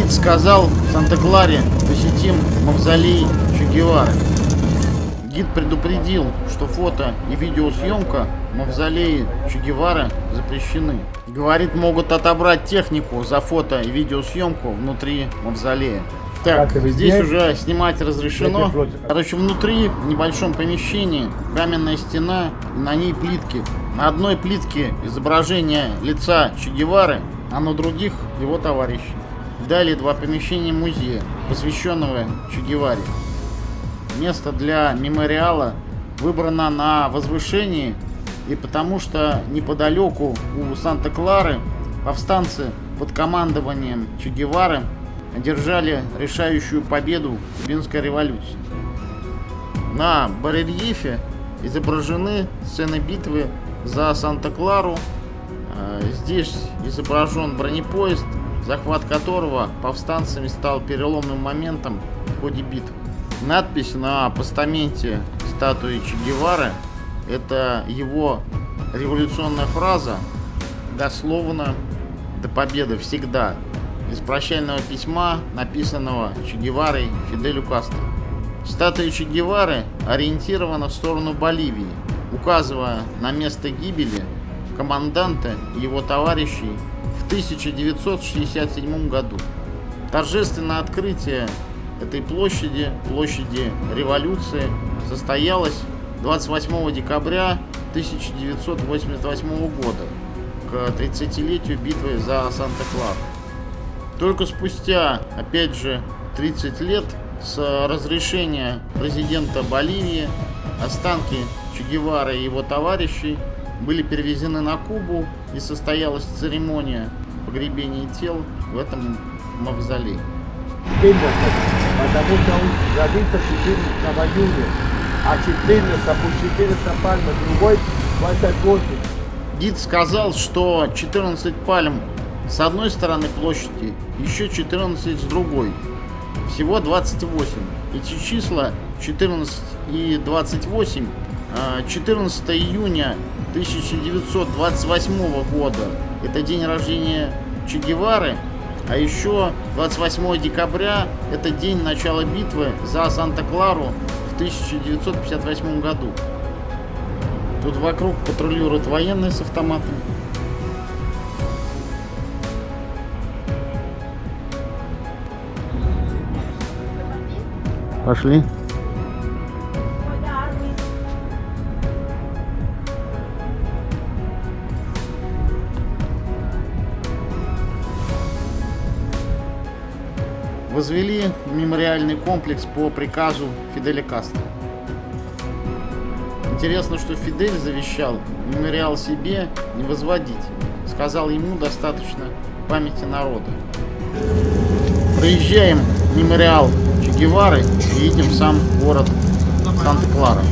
Гид сказал в Санта-Кларе посетим мавзолей Че Гевары. Гид предупредил, что фото и видеосъемка в мавзолее Че Гевары запрещены. Говорит, могут отобрать технику за фото и видеосъемку внутри мавзолея. Так, здесь уже снимать разрешено. Короче, внутри, в небольшом помещении, каменная стена, и на ней плитки. На одной плитке изображение лица Че Гевары, а на других его товарищей. Далее два помещения музея, посвященного Че Геваре. Место для мемориала выбрано на возвышении, и потому что неподалеку у Санта-Клары повстанцы под командованием Че Гевары одержали решающую победу в Кубинской революции. На барельефе изображены сцены битвы за Санта-Клару. Здесь изображен бронепоезд, захват которого повстанцами стал переломным моментом в ходе битвы. Надпись на постаменте статуи Че Гевары — это его революционная фраза, дословно «До победы всегда», из прощального письма, написанного Че Геварой Фиделю Кастро. Статуя Че Гевары ориентирована в сторону Боливии, указывая на место гибели команданта и его товарищей в 1967 году. Торжественное открытие этой площади революции, состоялось 28 декабря 1988 года, к 30-летию битвы за Санта-Клару. Только спустя, опять же, 30 лет с разрешения президента Боливии останки Че Гевары и его товарищей были перевезены на Кубу, и состоялась церемония погребения тел в этом мавзолее. Потому что он родился 14 июня, а 14 по 400 пальм, другой 28. Гид сказал, что 14 пальм с одной стороны площади, еще 14 с другой. Всего 28. Эти числа 14 и 28, 14 июня 1928 года — это день рождения Че Гевары, а еще 28 декабря — это день начала битвы за Санта-Клару в 1958 году. Тут вокруг патрулируют военные с автоматами. Пошли. Возвели мемориальный комплекс по приказу Фиделя Кастро. Интересно, что Фидель завещал мемориал себе не возводить. Сказал, ему достаточно памяти народа. Проезжаем мемориал Че Гевары и видим сам город Санта-Клара.